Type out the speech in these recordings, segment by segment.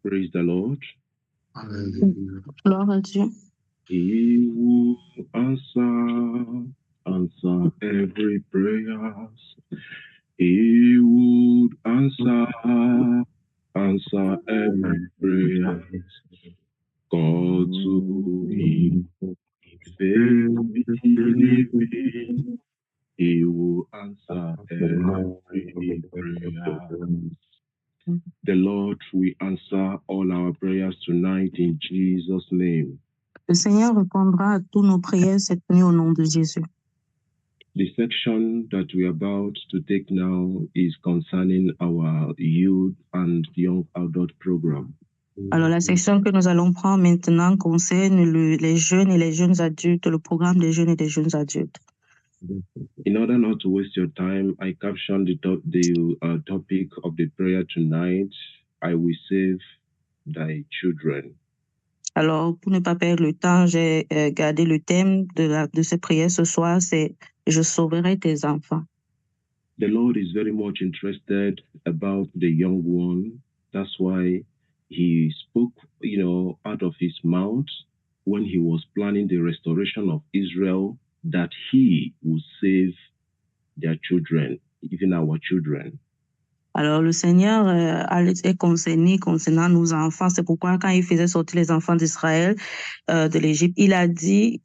Praise the Lord. Gloire à Dieu. He will answer every prayer. He would answer every prayer. God to him, faith believing, he will answer every prayer. The Lord will answer all our prayers tonight in Jesus' name. Le Seigneur répondra à toutes nos prières cette nuit au nom de Jésus. The section that we are about to take now is concerning our youth and young adult program. Alors, la section que nous allons prendre maintenant concerne les jeunes et les jeunes adultes, le programme des jeunes et des jeunes adultes. In order not to waste your time, I captioned the topic of the prayer tonight. I will save thy children. Alors, pour ne pas perdre le temps, j'ai gardé le thème de cette prière ce soir, c'est « Je sauverai tes enfants ». The Lord is very much interested about the young one. That's why he spoke, out of his mouth when he was planning the restoration of Israel, that he will save their children, even our children. Alors, le Seigneur est concerné concernant nos enfants. C'est pourquoi quand il faisait sortir les enfants d'Israël de l'Égypte, il a dit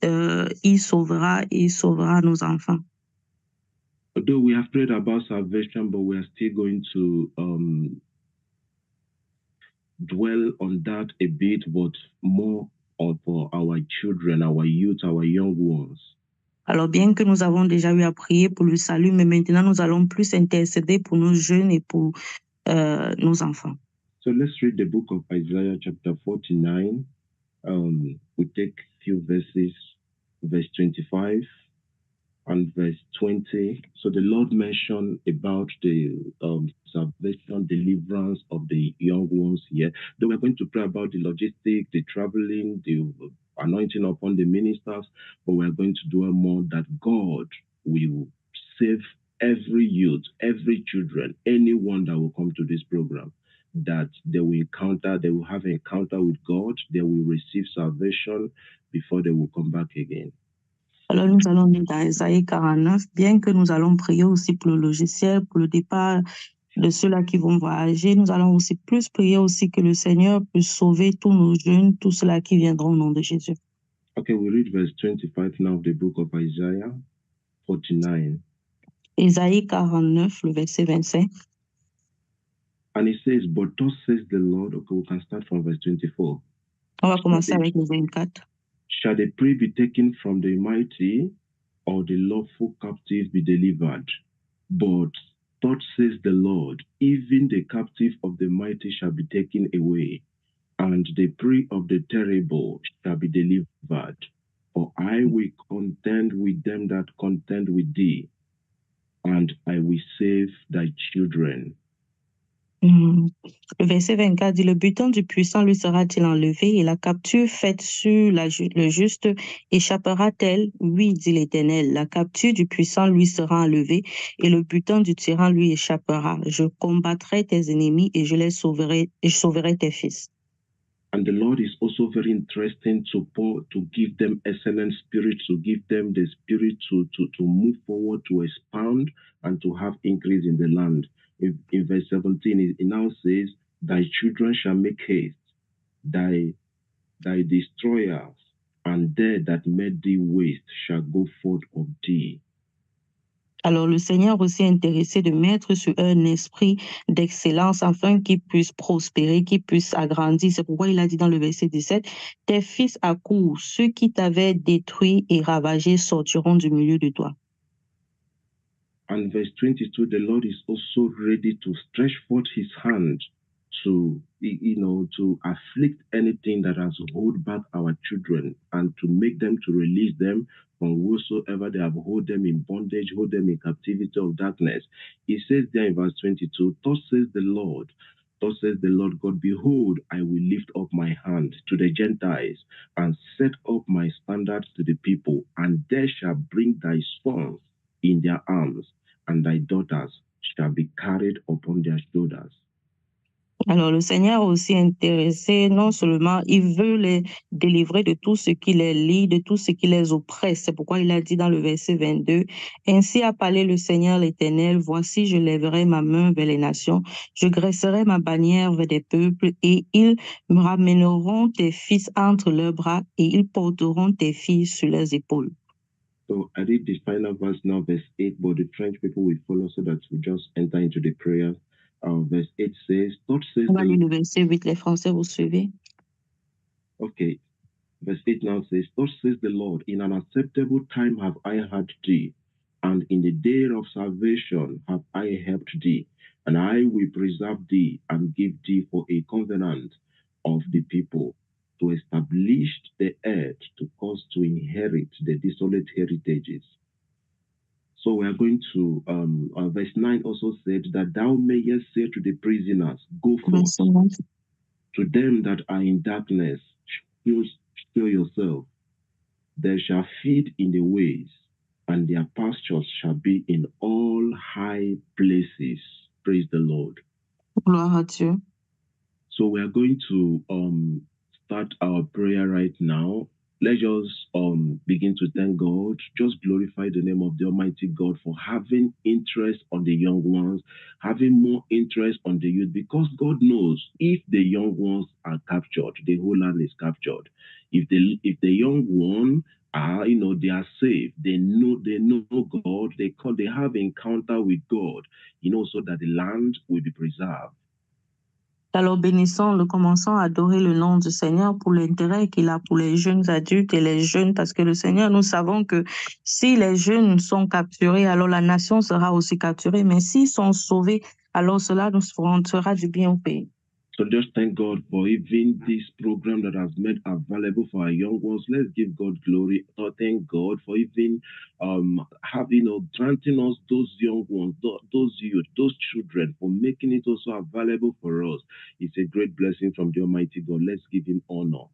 il sauvera nos enfants. Although we have prayed about salvation, but we are still going to dwell on that a bit, but more for our children, our youth, our young ones. Alors, bien que nous avons déjà eu à prier pour le salut, mais maintenant nous allons plus intercéder pour nos jeunes et pour nos enfants. So let's read the book of Isaiah chapter 49. We take few verses, verse 25 and verse 20. So the Lord mentioned about the salvation, deliverance of the young ones here. Then we're going to pray about the logistics, the traveling, the anointing upon the ministers, but we're going to do more that God will save every youth, every children, anyone that will come to this program, that they will have an encounter with God, they will receive salvation before they will come back again. Alors, nous allons lire dans Isaïe 49, bien que nous allons prier aussi pour le logiciel, pour le départ de ceux-là qui vont voyager, nous allons aussi plus prier aussi que le Seigneur puisse sauver tous nos jeunes, tous ceux-là qui viendront au nom de Jésus. Okay, we read verse 25 now of the book of Isaiah 49. Isaïe 49, le verset 25. And it says, but thus says the Lord. Okay, we can start from verse 24. On va commencer avec le 24. Shall the prey be taken from the mighty, or the lawful captive be delivered? But thus says the Lord, even the captive of the mighty shall be taken away, and the prey of the terrible shall be delivered. For I will contend with them that contend with thee, and I will save thy children. Le verset 24 dit, le butin du puissant lui sera-t-il enlevé et la capture faite sur le juste échappera-t-elle? Oui, dit l'Éternel, la capture du puissant lui sera enlevée et le butin du tyran lui échappera. Je combattrai tes ennemis et je sauverai tes fils. And the Lord is also very interesting to give them excellent spirit, to give them the spirit to move forward, to expand, and to have increase in the land. In verse 17, it now says, thy children shall make haste, thy destroyers, and they that made thee waste shall go forth of thee. Alors, le Seigneur aussi est intéressé de mettre sur eux un esprit d'excellence afin qu'ils puissent prospérer, qu'ils puissent agrandir. C'est pourquoi il a dit dans le verset 17, tes fils accourent, ceux qui t'avaient détruit et ravagé sortiront du milieu de toi. And verse 22, the Lord is also ready to stretch forth his hand to afflict anything that has held back our children and to make them, to release them from whosoever they have hold them in bondage, hold them in captivity of darkness. He says there in verse 22, thus says the Lord God, behold, I will lift up my hand to the Gentiles and set up my standards to the people, and they shall bring thy sons in their arms, and thy daughters shall be carried upon their shoulders. Alors, le Seigneur est aussi intéressé, non seulement il veut les délivrer de tout ce qui les lie, de tout ce qui les oppresse. C'est pourquoi il a dit dans le verset 22, « Ainsi a parlé le Seigneur l'Éternel, voici je lèverai ma main vers les nations, je graisserai ma bannière vers des peuples, et ils me ramèneront tes fils entre leurs bras, et ils porteront tes filles sur leurs épaules. » So I read the final verse now, verse 8, but the French people will follow so that we just enter into the prayer. Verse 8 says, "Thus says On va lire the..." le verset 8, les Français, vous suivez? Okay. Verse 8 now says, "Thus says the Lord, in an acceptable time have I heard thee, and in the day of salvation have I helped thee, and I will preserve thee and give thee for a covenant of the people, to establish the earth, to cause to inherit the desolate heritages." So we are going to, verse 9 also said that thou mayest say to the prisoners, go forth. To them that are in darkness, show yourself. They shall feed in the ways, and their pastures shall be in all high places. Praise the Lord. Gloire à Dieu. So we are going to start our prayer right now. Let's just begin to thank God. Just glorify the name of the Almighty God for having interest on the young ones, having more interest on the youth, because God knows if the young ones are captured, the whole land is captured. If the young one are, they are saved, they know God, they have encounter with God, so that the land will be preserved. Alors bénissons, commençons à adorer le nom du Seigneur pour l'intérêt qu'il a pour les jeunes adultes et les jeunes, parce que le Seigneur, nous savons que si les jeunes sont capturés, alors la nation sera aussi capturée, mais s'ils sont sauvés, alors cela nous fera du bien au pays. So just thank God for even this program that has made available for our young ones. Let's give God glory. So thank God for even having granting us those young ones, those youth, those children, for making it also available for us. It's a great blessing from the Almighty God. Let's give him honor.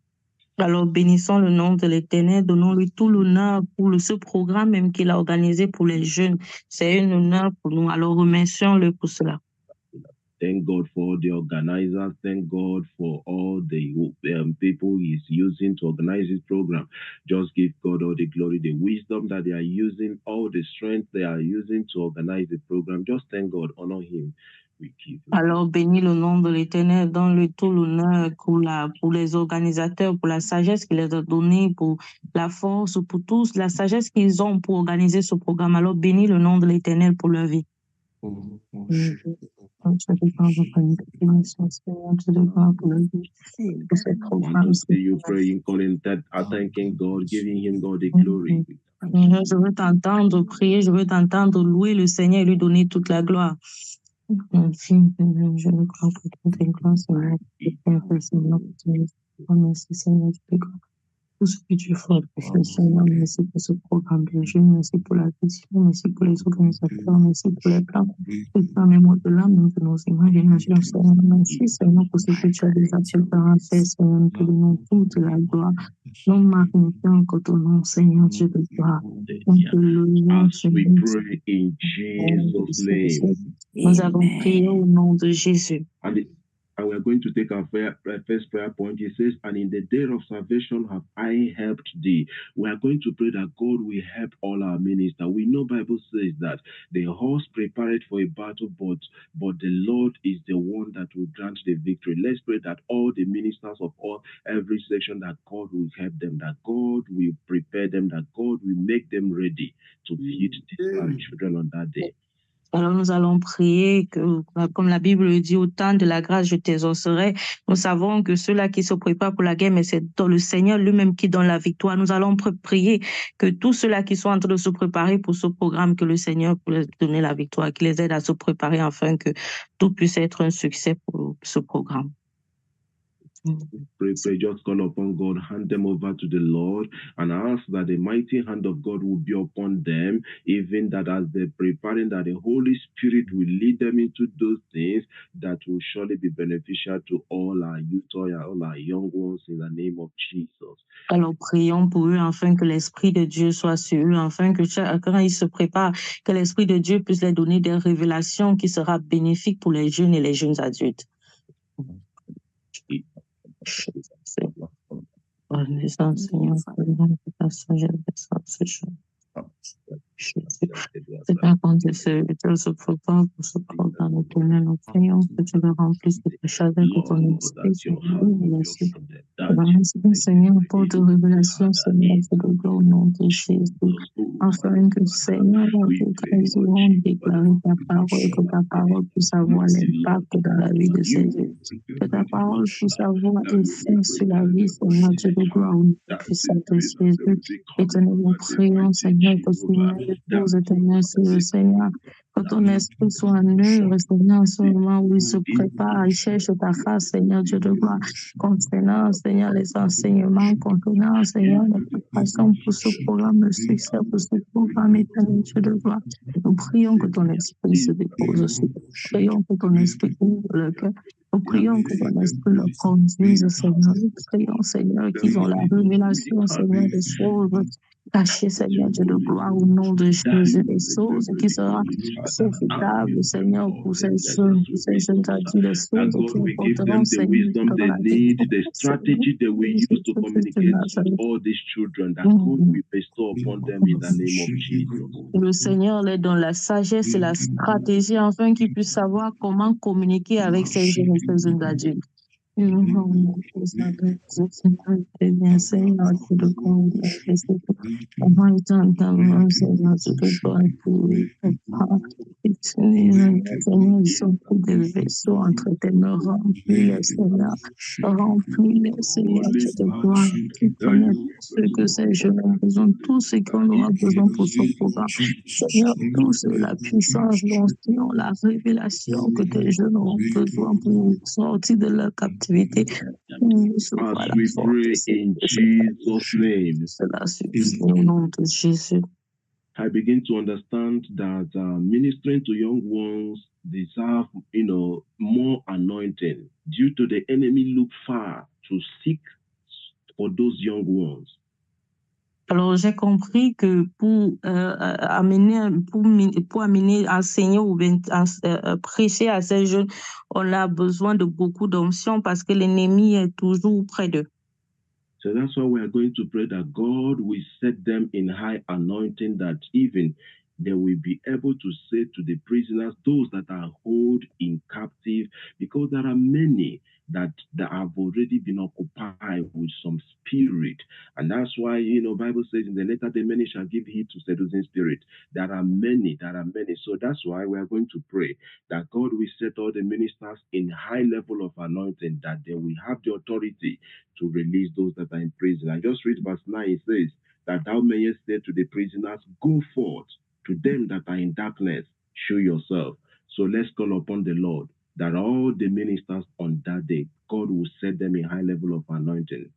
Alors, bénissons le nom de l'Éternel, donnons-lui tout l'honneur pour ce programme même qu'il a organisé pour les jeunes. C'est un honneur pour nous. Alors, remercions-le pour cela. Thank God for the organizers. Thank God for all the people he's using to organize this program. Just give God all the glory, the wisdom that they are using, all the strength they are using to organize the program. Just thank God, honor him. Alors, bénis le nom de l'Éternel, donne-lui tout l'honneur pour les organisateurs, pour la sagesse qu'il les a donnée, pour la force, pour tous, la sagesse qu'ils ont pour organiser ce programme. Alors, bénis le nom de l'Éternel pour leur vie. You praying, calling that, thanking God, giving him God the glory. Je veux t'entendre prier, je veux t'entendre louer le Seigneur et lui donner toute la gloire. Je ne crois que toute la gloire, Seigneur. Merci, Seigneur, tout ce que tu fais pour le Seigneur. Merci pour ce programme de jeunes, merci pour la vision, merci pour les organisateurs, merci pour les plans. Permets-moi de l'âme de nos imaginations, Seigneur. Merci, Seigneur, pour ce que tu as déjà préparé à faire, Seigneur. Nous te donnons toute la gloire. Nous magnifions encore ton nom, Seigneur, Dieu de gloire. As we pray in Jesus' name. Nous avons prié au nom de Jésus. And we're going to take our first prayer point. It says, and in the day of salvation have I helped thee. We are going to pray that God will help all our ministers. We know Bible says that the horse prepared for a battle, but the Lord is the one that will grant the victory. Let's pray that all the ministers of every section, that God will help them, that God will prepare them, that God will make them ready to feed the children on that day. Alors nous allons prier que, comme la Bible le dit, au temps de la grâce, je t'exaucerai. Nous savons que ceux-là qui se préparent pour la guerre, mais c'est le Seigneur lui-même qui donne la victoire. Nous allons prier que tous ceux-là qui sont en train de se préparer pour ce programme, que le Seigneur puisse donner la victoire, qu'il les aide à se préparer afin que tout puisse être un succès pour ce programme. Pray, just call upon God, hand them over to the Lord, and ask that the mighty hand of God will be upon them, even that as they're preparing, that the Holy Spirit will lead them into those things that will surely be beneficial to all our youth, all our young ones, in the name of Jesus. Alors prions pour eux, afin que l'Esprit de Dieu soit sur eux, afin que quand ils se préparent, que l'Esprit de Dieu puisse leur donner des révélations qui sera bénéfiques pour les jeunes et les jeunes adultes. Seigneur, Seigneur, ta sagesse, ce jour. C'est un compte de serviteur, ce pas pour ce programme éternel, nous prions que tu le remplisses de ta chaleur, que ton esprit soit révélation. Seigneur, pour de révélation, Seigneur, c'est le gloire au nom de Jésus. Afin que, Seigneur, quand ils auront déclaré ta parole, que ta parole puisse avoir l'impact dans la vie de ces gens. Que ta parole puisse avoir effet sur la vie, Seigneur, Dieu de gloire au nom puissant de Jésus. Éternel, nous prions, Seigneur, que tu mets les choses éternelles sur le Seigneur. Que ton esprit soit en œuvre, Seigneur, en ce moment où il se prépare, il cherche ta face, Seigneur, Dieu de gloire. Concernant, Seigneur, les enseignements, concernant, Seigneur, la préparation pour ce programme, le succès pour ce programme, éternel, Dieu de gloire. Nous prions que ton esprit se dépose sur nous. Prions que ton esprit ouvre le cœur. Nous prions que ton esprit le conduise, Seigneur. Nous prions, Seigneur, qu'ils ont la révélation, Seigneur, des choses cachées, Seigneur, Dieu de gloire, au nom de Jésus, des choses qui seront profitables, Seigneur, pour ces jeunes adultes, des choses qui apporteront, Seigneur, dans la vie. The strategy that we use to communicate to all these children, that God will bestow upon them in the name of Jesus. Le Seigneur leur donne la sagesse et la stratégie afin qu'ils puissent savoir comment communiquer avec ces jeunes et ces jeunes adultes. Ils sont tous des vaisseaux entre tes mains, remplis-les, Seigneur, remplis-les, Seigneur, tu te gloire, tu connais ce que ces jeunes ont besoin, tout ce qu'on aura besoin pour ce programme. Seigneur, tout c'est la puissance, l'onction, la révélation que tes jeunes ont besoin pour sortir de leur captivité. As we pray in Jesus' name, Cela suffit au nom de Jésus. I begin to understand that ministering to young ones deserve, more anointing due to the enemy look far to seek for those young ones. Alors, j'ai compris que pour amener, enseigner ou prêcher à ces jeunes, on a besoin de beaucoup d'onction parce que l'ennemi est toujours près d'eux. So that's why we are going to pray that God will set them in high anointing, that even they will be able to say to the prisoners, those that are held in captive, because there are many that have already been occupied with some spirit. And that's why, Bible says in the letter, the many shall give heed to seducing spirit. There are many. So that's why we are going to pray that God will set all the ministers in high level of anointing, that they will have the authority to release those that are in prison. I just read verse 9, it says, that thou mayest say to the prisoners, go forth, to them that are in darkness, show yourself. So let's call upon the Lord, that all the ministers on that day, God will set them in high level of anointing.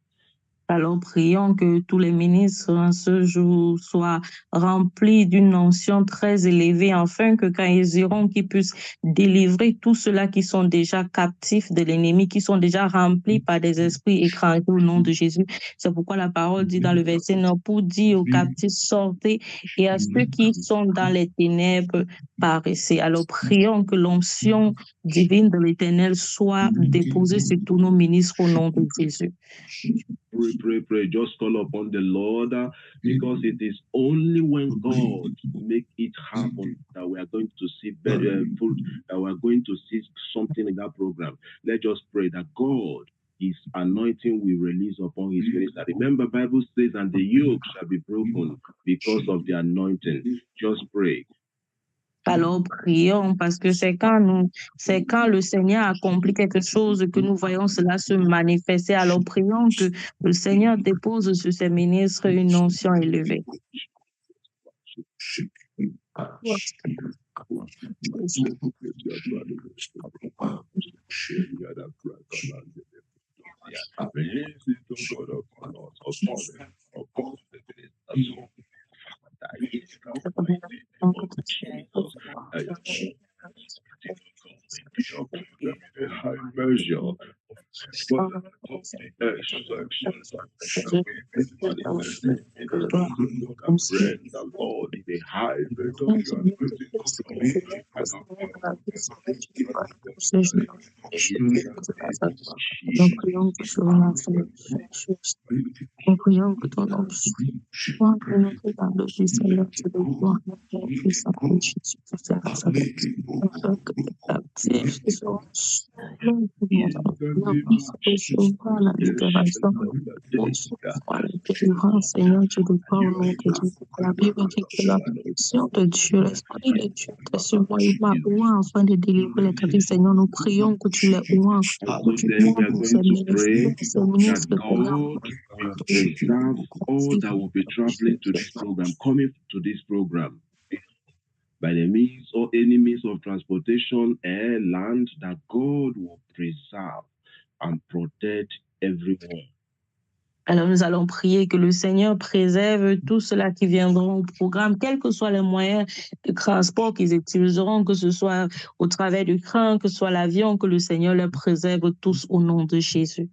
Alors, prions que tous les ministres en ce jour soient remplis d'une onction très élevée, afin que quand ils iront, qu'ils puissent délivrer tous ceux-là qui sont déjà captifs de l'ennemi, qui sont déjà remplis par des esprits écrasés au nom de Jésus. C'est pourquoi la parole dit dans le verset 9, pour dire aux captifs, sortez, et à ceux qui sont dans les ténèbres, paraissez. Alors, prions que l'onction divine de l'Éternel soit déposée sur tous nos ministres au nom de Jésus. Pray. Just call upon the Lord, because it is only when God make it happen that we are going to see better fruit, that we are going to see something in that program. Let's just pray that God, His anointing will release upon His minister. Remember, Bible says, and the yoke shall be broken because of the anointing. Just pray. Alors prions, parce que c'est quand le Seigneur accomplit quelque chose que nous voyons cela se manifester. Alors prions que le Seigneur dépose sur ses ministres une onction élevée. Nous prions que tu renonces nous prions que ton nom soit que notre dans le Fils Seigneur, tu le gloire, notre puissant de Jésus, tu seras sa afin que les captifs qui seront sauvés pour nous puissent recevoir la libération, recevoir la délivrance, Seigneur, tu le gloire au nom de Jésus. La Bible dit que la mission de Dieu, l'Esprit de Dieu est sur moi, il m'a oint afin de délivrer les captifs, Seigneur, nous prions que tu les oins, que tu Then we oins are pour going ces to ministres, pray ces that ministres, Seigneur, God will preserve all that will be traveling to this program, coming to this program, by the means or any means of transportation, air, land, that God will preserve and protect everyone. Alors nous allons prier que le Seigneur préserve tous ceux-là qui viendront au programme, quels que soient les moyens de transport qu'ils utiliseront, que ce soit au travers du train, que ce soit l'avion, que le Seigneur les préserve tous au nom de Jésus.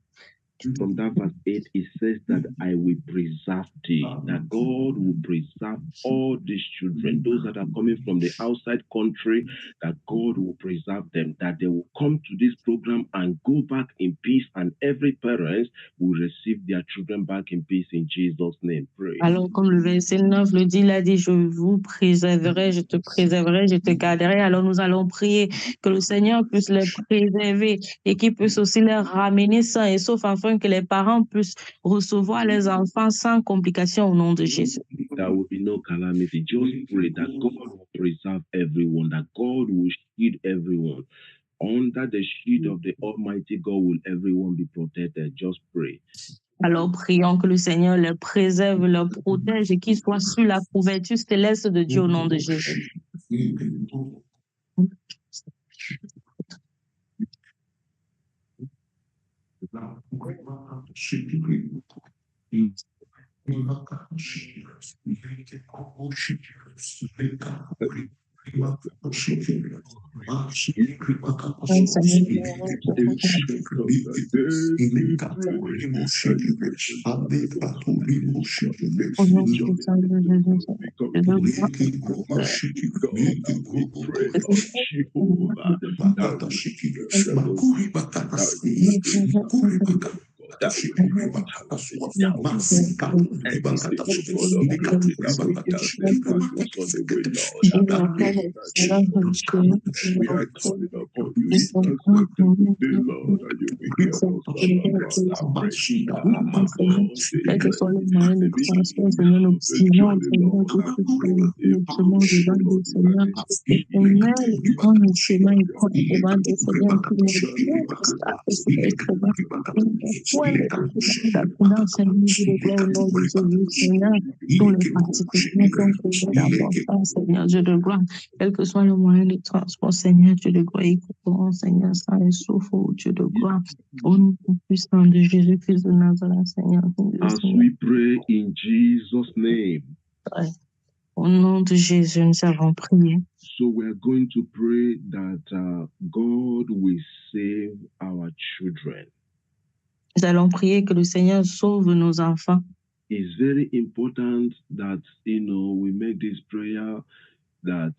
From that verse 8, it says that I will preserve thee, that God will preserve all these children, those that are coming from the outside country, that God will preserve them, that they will come to this program and go back in peace, and every parent will receive their children back in peace in Jesus' name. Pray. Alors, comme le verset 9 le dit, il a dit, je vous préserverai, je te préserverai, je te garderai. Alors, nous allons prier que le Seigneur puisse les préserver et qu'il puisse aussi les ramener sains et saufs afin que les parents puissent recevoir les enfants sans complications au nom de Jésus. There will be no calamity. Just pray that God will preserve everyone, that God will shield everyone. Under the shield of the Almighty God will everyone be protected. Just pray. Alors, prions que le Seigneur les préserve, les protège et qu'ils soient sous la couverture céleste de Dieu au nom de Jésus. Quel que soit le moyen de transport, Seigneur, nous prions, Seigneur, que tu puisses le chemin devant nous, Seigneur. Et Seigneur, prends le chemin et prends devant nous, Seigneur, que nous Seigneur, au nom de Jésus, Seigneur, tous les participants sont couverts d'importance, Seigneur, Dieu de gloire. Quel que soit le moyen de transport, Seigneur, Dieu de gloire, ils courront, Seigneur, sans et souffre, oh Dieu de gloire. Au nom puissant de Jésus-Christ de Nazareth, Seigneur. As we pray in Jesus' name. Au nom de Jésus, nous avons prié. So we are going to pray that God will save our children. Nous allons prier que le Seigneur sauve nos enfants. It's very important that, we make this prayer that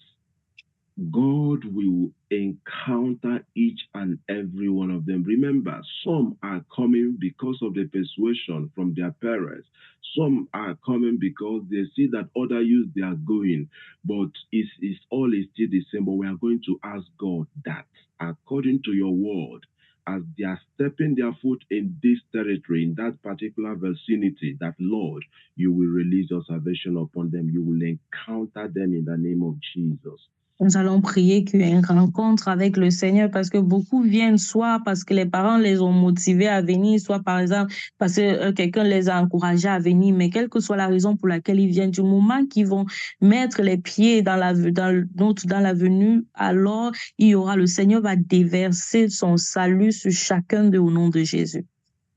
God will encounter each and every one of them. Remember, some are coming because of the persuasion from their parents. Some are coming because they see that other youth they are going, but it's all is still the same. But we are going to ask God that, according to your word, as they are stepping their foot in this territory, in that particular vicinity, that Lord, you will release your salvation upon them. You will encounter them in the name of Jesus. Nous allons prier qu'il y ait une rencontre avec le Seigneur parce que beaucoup viennent soit parce que les parents les ont motivés à venir, soit par exemple parce que quelqu'un les a encouragés à venir. Mais quelle que soit la raison pour laquelle ils viennent, du moment qu'ils vont mettre les pieds dans la venue, alors le Seigneur va déverser son salut sur chacun d'eux au nom de Jésus.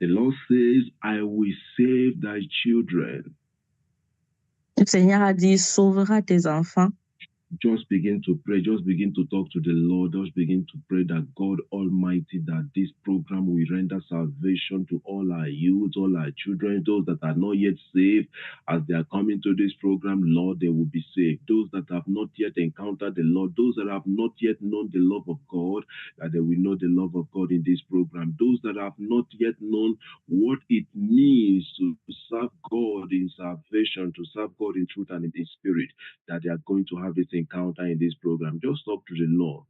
The Lord says, I will save thy children. Le Seigneur a dit, sauvera tes enfants. just begin to pray, just begin to talk to the Lord, just begin to pray that God Almighty, that this program will render salvation to all our youth, all our children, those that are not yet saved. As they are coming to this program, Lord, they will be saved. Those that have not yet encountered the Lord, those that have not yet known the love of God, that they will know the love of God in this program. Those that have not yet known what it means to serve God in salvation, to serve God in truth and in spirit, that they are going to have this encounter in this program. Just talk to the Lord.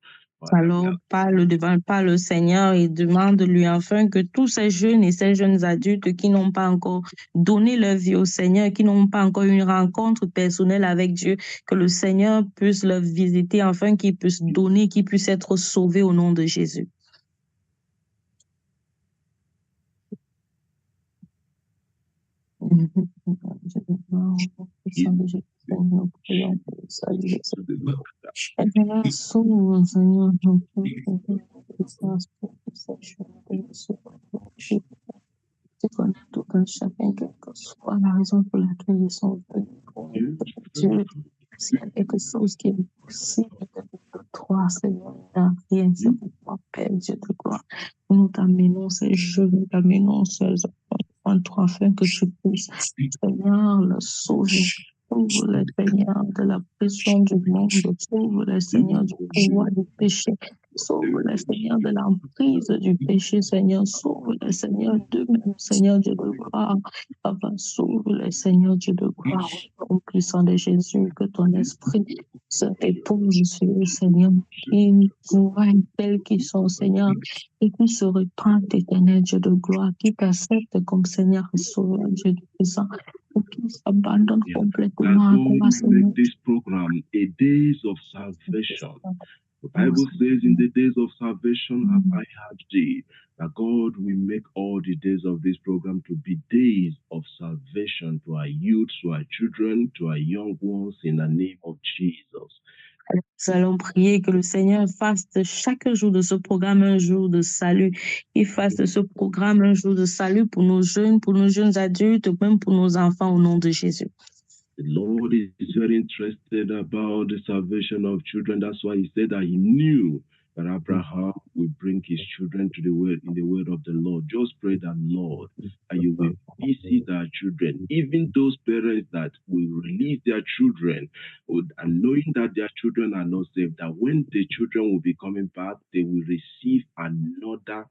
Alors, parle devant le Seigneur et demande-lui enfin que tous ces jeunes et ces jeunes adultes qui n'ont pas encore donné leur vie au Seigneur, qui n'ont pas encore eu une rencontre personnelle avec Dieu, que le Seigneur puisse leur visiter, afin qu'ils puissent donner, qu'ils puissent être sauvés au nom de Jésus. Sauve, Seigneur, tu connais tout un chacun, quelle que soit la raison pour laquelle ils sont venus. Dieu, s'il y a quelque chose qui est possible de toi, Seigneur, il n'y a rien, c'est pourquoi, Père Dieu de gloire, nous t'amenons ces jeux, nous t'amenons ces enfants, toi, afin que tu puisses, Seigneur, le sauver. Sauve le Seigneur de la pression du monde, sauve le Seigneur du pouvoir du péché, sauve le Seigneur de l'emprise du péché, Seigneur, sauve le Seigneur d'eux-mêmes, Seigneur Dieu de gloire, enfin, sauve le Seigneur Dieu de gloire, au puissant de Jésus, que ton esprit se dépose sur eux, Seigneur, qu'ils voient tels qu'ils sont, Seigneur, et qu'ils se repentent, éternel Dieu de gloire, qu'ils t'acceptent comme Seigneur et Sauveur, Dieu de puissant. Abandon complètement make this program a days of salvation. The Bible says, in the days of salvation have I had thee. That God will make all the days of this program to be days of salvation to our youth, to our children, to our young ones, in the name of Jesus. Nous allons prier que le Seigneur fasse de chaque jour de ce programme un jour de salut. Il fasse de ce programme un jour de salut pour nos jeunes adultes, même pour nos enfants, au nom de Jésus. The Lord is very interested about the salvation of children. That's why he said that he knew that Abraham would bring his children to the word in the word of the Lord. Just pray that, Lord, that you will visit our children, even those parents that will release their children, and knowing that their children are not saved, that when the children will be coming back, they will receive another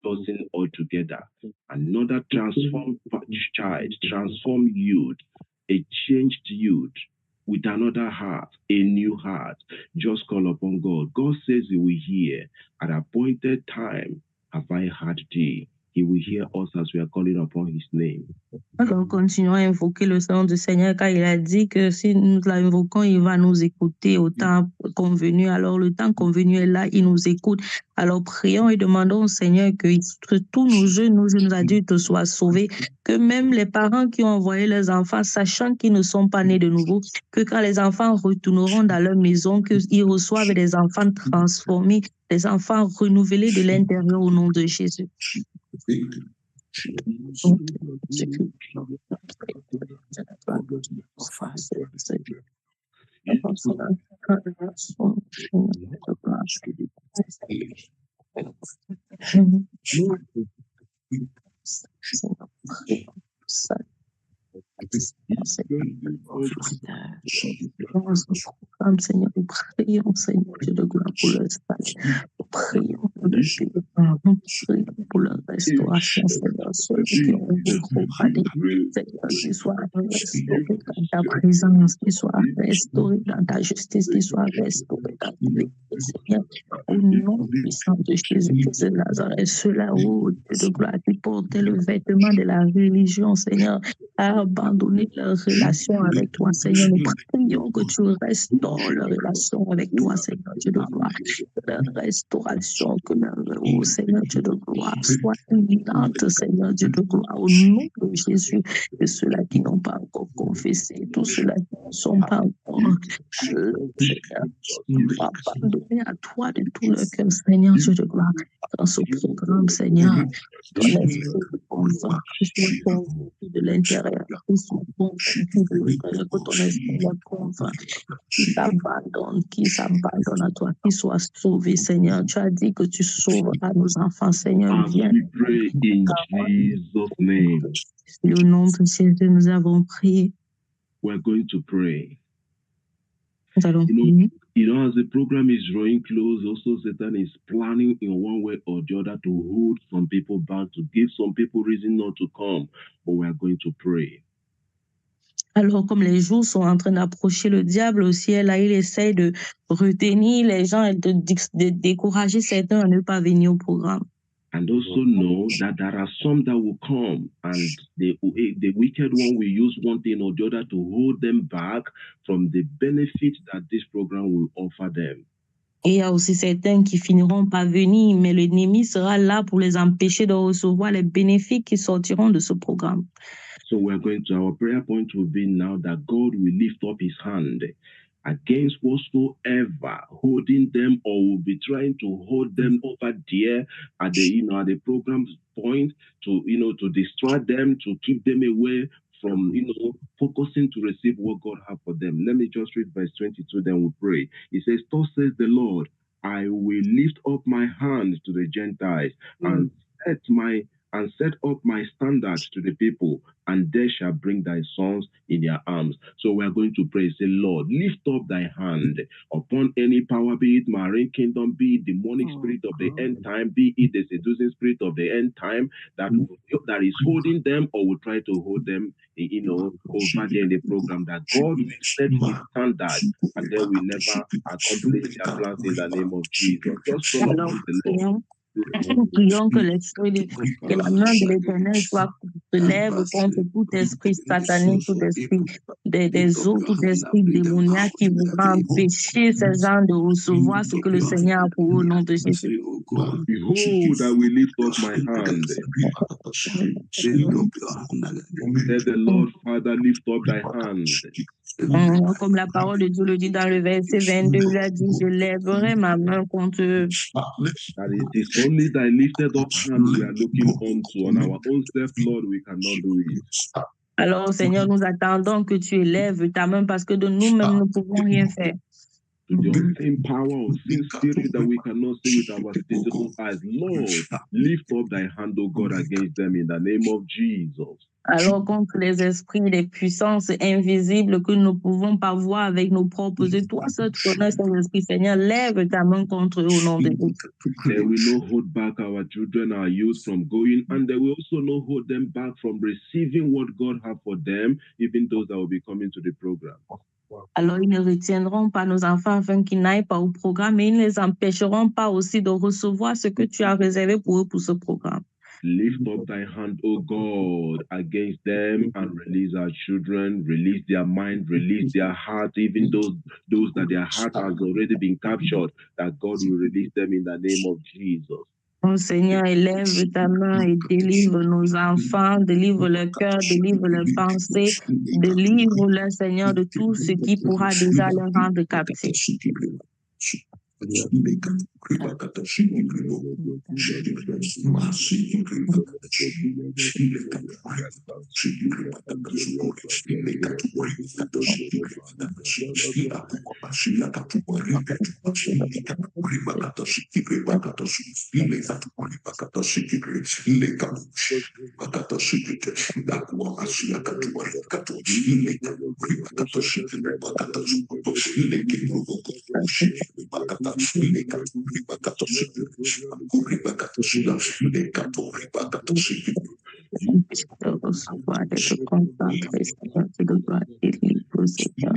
person altogether, another transformed child, transformed youth, a changed youth, with another heart, a new heart. Just call upon God. God says he will hear. At appointed time have I heard thee. He will hear us as we are calling upon his name. Alors, continuons à invoquer le nom du Seigneur, car il a dit que si nous l'invoquons, il va nous écouter au temps convenu. Alors, le temps convenu est là, il nous écoute. Alors, prions et demandons au Seigneur que tous nos jeunes adultes soient sauvés, que même les parents qui ont envoyé leurs enfants, sachant qu'ils ne sont pas nés de nouveau, que quand les enfants retourneront dans leur maison, qu'ils reçoivent des enfants transformés, des enfants renouvelés de l'intérieur au nom de Jésus. Seigneur, nous prions, Seigneur, Dieu de gloire, pour le salut. Nous prions pour le délivrance, nous prions pour la restauration, Seigneur, ceux qui ont beaucoup parlé, Seigneur, qu'ils soient restaurés dans ta présence, qu'ils soient restaurés dans ta justice, qu'ils soient restaurés dans ta vérité, Seigneur, au nom puissant de Jésus-Christ de Nazareth, ceux-là, oh Dieu de gloire, qui portaient le vêtement de la religion, Seigneur, à abandonner leur relation avec toi, Seigneur. Nous prions que tu restaures leur relation avec toi, Seigneur Dieu de gloire. Leur restauration, que leur, oh Seigneur Dieu de gloire, soit imminente, Seigneur Dieu de gloire, au nom de Jésus. Et ceux-là qui n'ont pas encore confessé, tous ceux-là qui ne sont pas encore Abandonner à toi de tout le cœur, Seigneur, Dieu de gloire, dans ce programme, Seigneur, ton esprit de convainc, que soit convaincu de l'intérieur, que soit convaincu de l'extérieur, que ton esprit les convainc, qui s'abandonne à toi, qui soit sauvé, Seigneur. Tu as dit que tu sauveras nos enfants, Seigneur. As Viens. we pray in Jesus' name, Au nom de Jésus, nous avons prié. we're going to pray. Nous allons You know, prier. as the program is drawing close, also Satan is planning in one way or the other to hold some people back, to give some people reason not to come. But we are going to pray. Alors, comme les jours sont en train d'approcher, le diable au ciel, là, il essaye de retenir les gens et de décourager certains à ne pas venir au programme. And also know that there are some that will come, and the wicked one will use one thing or the other to hold them back from the benefit that this program will offer them. Et il y a aussi certains qui finiront par venir, mais l'ennemi sera là pour les empêcher de recevoir les bénéfices qui sortiront de ce programme. So our prayer point will be now that God will lift up his hand against whatsoever holding them or will be trying to hold them over there at the program's point to distract them, to keep them away from focusing to receive what God has for them. Let me just read verse 22, then we'll pray. It says, "Thus says the Lord, I will lift up my hand to the Gentiles and set up my standard to the people, and they shall bring thy sons in their arms." So we are going to pray. Say, Lord, lift up thy hand upon any power, be it marine kingdom, be it demonic spirit of the end time, be it the seducing spirit of the end time that is holding them or will try to hold them, over there in the program, that God will set his standard and they will never accomplish their plans in the name of Jesus. Just call upon the Lord. Prions que la main de l'Éternel se lève contre tout esprit satanique, tout esprit des eaux, tout esprit démoniaque qui voudra empêcher ces gens de recevoir ce que le Seigneur a pour eux au nom de Jésus. Behold, I will lift up my hand. Let the Lord Father lift up thy hand. Comme la parole de Dieu le dit dans le verset 22, il a dit, je lèverai ma main contre eux. That it is only thy lifted up hand we are looking onto. On our own self, Lord, we cannot do it. Alors, Seigneur, nous attendons que tu élèves ta main parce que de nous-mêmes, nous ne pouvons rien faire. To the unseen power of sin spirit that we cannot see with our physical eyes, Lord, lift up thy hand, O God, against them in the name of Jesus. Alors, contre les esprits, les puissances invisibles que nous ne pouvons pas voir avec nos propres yeux, toi seul tu connais ces esprits, Seigneur, lève ta main contre eux au nom de Jésus. They will not hold back our children, our youth from going, and they will also not hold them back from receiving what God has for them, even those that will be coming to the program. Alors, ils ne retiendront pas nos enfants afin qu'ils n'aillent pas au programme, mais ils ne les empêcheront pas aussi de recevoir ce que tu as réservé pour eux pour ce programme. Lift up thy hand, O God, against them and release our children, release their mind, release their heart, even those that their heart has already been captured, that God will release them in the name of Jesus. Oh Seigneur, élève ta main et délivre nos enfants, délivre leur cœur, délivre leurs pensées, délivre-leur, Seigneur, de tout ce qui pourra déjà les rendre captifs. Recevoir d'être concentré, Seigneur, tu dois délivrer, Seigneur.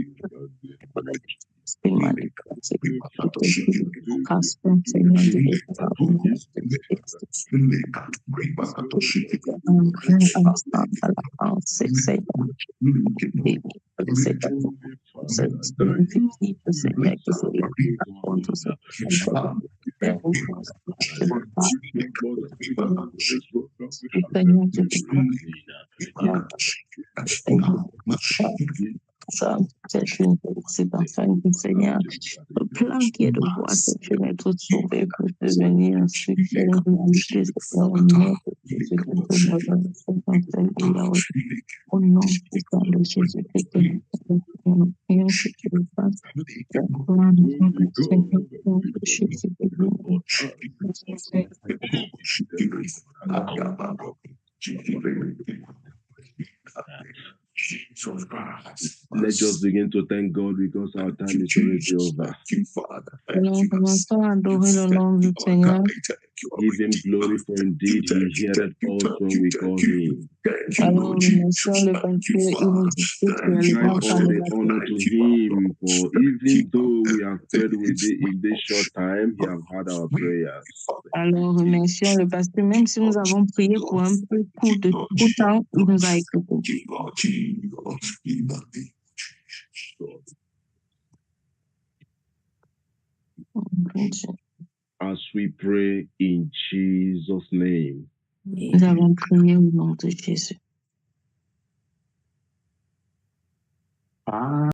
C'est une petite enfant du Seigneur. Le plan qui est de voir ce Dieu être sauvé pour devenir un succès, une réalité, c'est au nom de Jésus-Christ. Au nom de Jésus-Christ, nous prions que tu le fasses. Au nom de Let's just begin to thank God because our time is already over. Nous commençons à adorer le nom du Seigneur. Give him glory, for indeed he heareth us when we call him. Alors, remercions le parce qu'il nous écoute réellement Ascribe par all le the honor to him, for even though we have prayed in this short time, he have heard our prayers. Alors, remercions le parce que même si nous avons prié pour un peu court temps, il nous a écoutés. As we pray in Jesus' name. Nous avons prié au nom de Jésus.